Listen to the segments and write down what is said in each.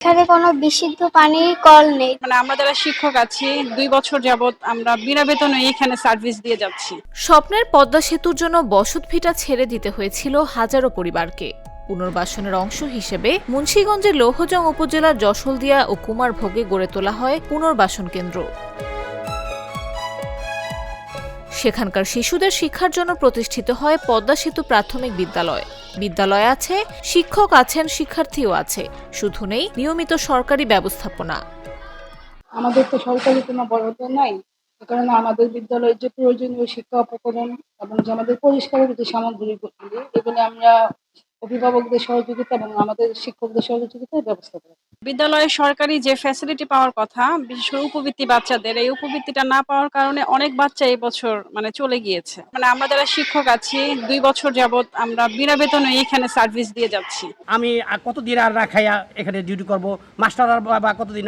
এখানে কোনো বিশুদ্ধ পানির কল নেই। আমরা যারা শিক্ষক আছি ২ বছর যাবত আমরা বিনা বেতনে এখানে সার্ভিস দিয়ে যাচ্ছি। স্বপ্নের পদ্মা সেতুর জন্য বসতভিটা ছেড়ে দিতে হয়েছিল হাজারো পরিবারকে। পুনর্বাসনের অংশ হিসেবে মুন্সিগঞ্জের লৌহজং উপজেলার যশোলদিয়া ও কুমারভোগে গড়ে তোলা হয় পুনর্বাসন কেন্দ্র। সেখানকার শিশুদের শিক্ষার জন্য প্রতিষ্ঠিত হয় পদ্মা সেতু প্রাথমিক বিদ্যালয়। বিদ্যালয়ে আছে শিক্ষক, আছেন শিক্ষার্থীও আছে, শুধু নেই নিয়মিত সরকারি ব্যবস্থাপনা। আমাদের তো সরকারি কোনো বরাদ্দ নাই, এ কারণে আমাদের বিদ্যালয়ের যে প্রয়োজনীয় শিক্ষা উপকরণ এবং যে আমাদের পরিষ্কারের যে সামগ্রীগুলি, এগুলো আমরা অভিভাবকদের সহযোগিতা এবং আমাদের শিক্ষকদের সহযোগিতায় ব্যবস্থা করি। বিদ্যালয়ে সরকারি যে ফ্যাসিলিটি পাওয়ার কথা, বিশেষ করে উপবৃত্তি বাচ্চাদের, এই উপবৃত্তিটা না পাওয়ার কারণে অনেক বাচ্চা এই বছর চলে গিয়েছে। আমরা যারা শিক্ষক আছি ২ বছর যাবত আমরা বিনা বেতনে এখানে সার্ভিস দিয়ে যাচ্ছি। আমি কতদিন আর রাখাইয়া এখানে ডিউটি করব, মাস্টার বা কতদিন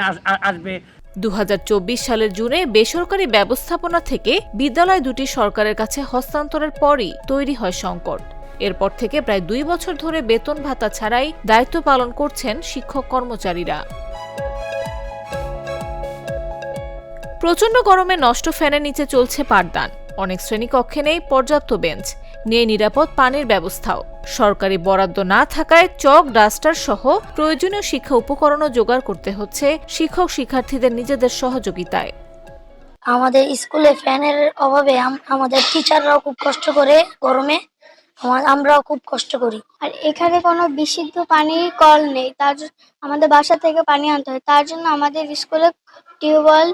আসবে। ২০২৪ সালের জুনে বেসরকারি ব্যবস্থাপনা থেকে বিদ্যালয় দুটি সরকারের কাছে হস্তান্তরের পরই তৈরি হয় সংকট। এরপর থেকে প্রায় ২ বছর ধরে বেতন ভাতা ছাড়াই দায়িত্ব পালন করছেন শিক্ষক কর্মচারীরা। প্রচণ্ড গরমে নষ্ট ফ্যানের নিচে চলছে পাঠদান। অনেক শ্রেণীকক্ষে নেই পর্যাপ্ত বেঞ্চ, নেই নিরাপদ পানির ব্যবস্থাও। সরকারি বরাদ্দ না থাকায় চক, ডাস্টার সহ প্রয়োজনীয় শিক্ষা উপকরণও জোগাড় করতে হচ্ছে শিক্ষক শিক্ষার্থীদের নিজেদের সহযোগিতায়। আমাদের স্কুলে ফ্যানের অভাবে আমাদের টিচাররাও খুব কষ্ট করে গরমে, আমরাও খুব কষ্ট করি। আর এখানে কোনো বিশুদ্ধ পানির কল নেই, আমাদের বাসা থেকে পানি আনতে হয়। তার জন্য আমাদের স্কুলে টিউবওয়েল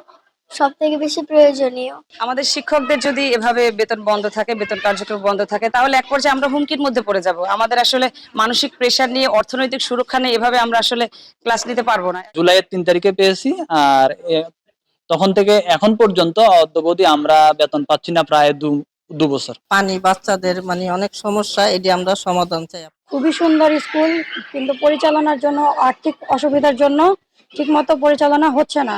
সব থেকে বেশি প্রয়োজনীয়। আমাদের শিক্ষকদের যদি এভাবে বেতন বন্ধ থাকে, বেতন কার্যক্রম বন্ধ থাকে, তাহলে এক পর্যায়ে আমরা হুমকির মধ্যে পড়ে যাব। আমাদের আসলে মানসিক প্রেশার নিয়ে, অর্থনৈতিক সুরক্ষা নিয়ে এভাবে আমরা আসলে ক্লাস নিতে পারবো না। জুলাইয়ের ৩ তারিখে পেয়েছি, আর তখন থেকে এখন পর্যন্ত অদ্যাবধি আমরা বেতন পাচ্ছি না প্রায় ২ বছর। পানি বাচ্চাদের অনেক সমস্যা, এটি আমরা সমাধান চাই। খুবই সুন্দর স্কুল, কিন্তু পরিচালনার জন্য আর্থিক অসুবিধার জন্য ঠিকমতো পরিচালনা হচ্ছে না।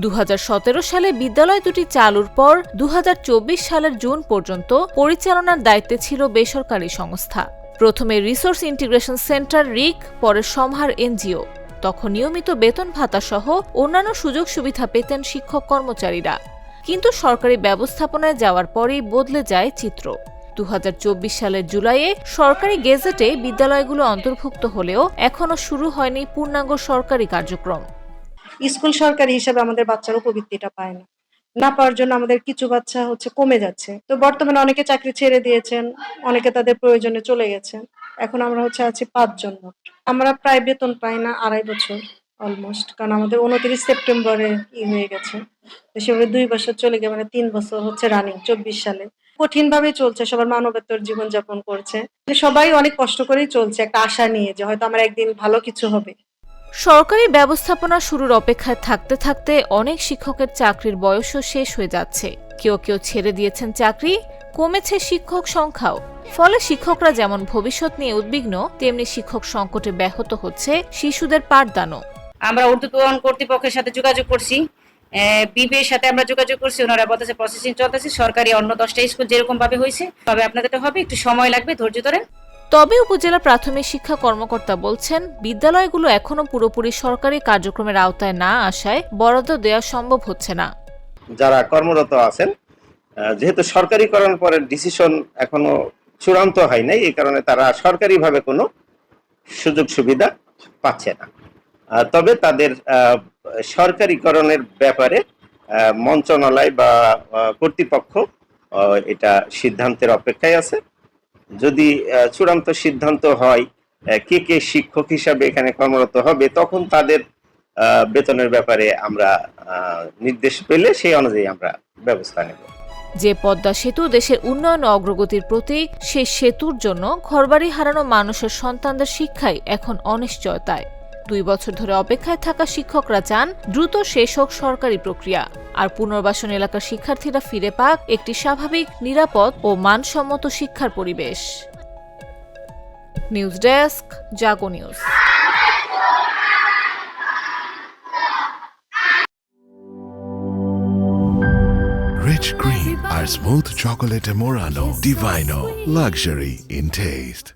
২০১৭ সালে বিদ্যালয় দুটি চালুর পর ২০২৪ সালের জুন পর্যন্ত পরিচালনার দায়িত্বে ছিল বেসরকারি সংস্থা। প্রথমে রিসোর্স ইন্টিগ্রেশন সেন্টার রিক, পরে সমহার এনজিও। তখন নিয়মিত বেতন ভাতা সহ অন্যান্য সুযোগ সুবিধা পেতেন শিক্ষক কর্মচারীরা। কিন্তু সরকারি ব্যবস্থাপনায় যাওয়ার পরেই বদলে যায় চিত্র। ২০২৪ সালের জুলাইয়ে সরকারি গেজেটে বিদ্যালয়গুলো অন্তর্ভুক্ত হলেও এখনো শুরু হয়নি পূর্ণাঙ্গ সরকারি কার্যক্রম। স্কুল সরকারি হিসাবে আমাদের বাচ্চার উপবৃত্তিটা পায় না পাওয়ার জন্য আমাদের কিছু বাচ্চা কমে যাচ্ছে। তো বর্তমানে অনেকে চাকরি ছেড়ে দিয়েছেন, অনেকে তাদের প্রয়োজনে চলে গেছেন। এখন আমরা আছি ৫ জন মোট। আমরা প্রায় বেতন পাই না ২.৫ বছর অলমোস্ট, কারণ আমাদের ২৯ সেপ্টেম্বরে হয়ে গেছে। তো সেভাবে ২ বছর চলে গিয়ে ৩ বছর রানিং ২৪ সালে। কঠিন ভাবে চলছে, সবার মানবেতর জীবনযাপন করছে। সবাই অনেক কষ্ট করেই চলছে, একটা আশা নিয়ে যে হয়তো আমার একদিন ভালো কিছু হবে। সরকারি ব্যবস্থাপনা শুরুর অপেক্ষায় থাকতে থাকতে অনেক শিক্ষকের চাকরির বয়সও শেষ হয়ে যাচ্ছে। কেউ কেউ ছেড়ে দিয়েছেন চাকরি, কমেছে শিক্ষক সংখ্যাও। ফলে শিক্ষকরা যেমন ভবিষ্যৎ নিয়ে উদ্বিগ্ন, তেমনি শিক্ষক সংকটে ব্যাহত হচ্ছে শিশুদের পাঠদানও। আমরা ঊর্ধ্বতন কর্তৃপক্ষের সাথে যোগাযোগ করছি, বিবিএর সাথে আমরা যোগাযোগ করছি, ওনারা বলতেছে প্রসেসিং চলতেছে। সরকারি অন্য 10টা স্কুল যেরকম ভাবে হয়েছে তবে আপনাদেরটা হবে, একটু সময় লাগবে, ধৈর্য ধরেন। তবে উপজেলা প্রাথমিক শিক্ষা কর্মকর্তা বলছেন, বিদ্যালয়গুলো এখনো পুরোপুরি সরকারি কার্যক্রমের আওতায় না আসায় বরাদ্দ দেওয়া সম্ভব হচ্ছে না। যারা কর্মরত আছেন, যেহেতু সরকারিকরণ পরে ডিসিশন এখনো চূড়ান্ত হয় নাই, এই কারণে তারা সরকারিভাবে কোনো সুযোগ সুবিধা পাচ্ছে না। তবে তাদের সরকারিকরণের ব্যাপারে মন্ত্রণালয় বা কর্তৃপক্ষ এটা সিদ্ধান্তের অপেক্ষায় আছে। যদি চূড়ান্ত সিদ্ধান্ত হয় কে কে শিক্ষক হিসাবে এখানে কর্মরত হবে, তখন তাদের বেতনের ব্যাপারে আমরা নির্দেশ পেলে সেই অনুযায়ী আমরা ব্যবস্থা নেব। যে পদ্মা সেতু দেশের উন্নয়ন অগ্রগতির প্রতীক, সেই সেতুর জন্য ঘরবাড়ি হারানো মানুষের সন্তানদের শিক্ষাই এখন অনিশ্চয়তায়। ২ বছর ধরে অপেক্ষায় থাকা শিক্ষকরা চান দ্রুত শেষ হোক সরকারি প্রক্রিয়া, আর পুনর্বাসন এলাকার শিক্ষার্থীরা ফিরে পাক একটি স্বাভাবিক, নিরাপদ ও মানসম্মত শিক্ষার পরিবেশ। News desk, Jago news. Rich cream or smooth chocolate Morano. Divino. Luxury in taste.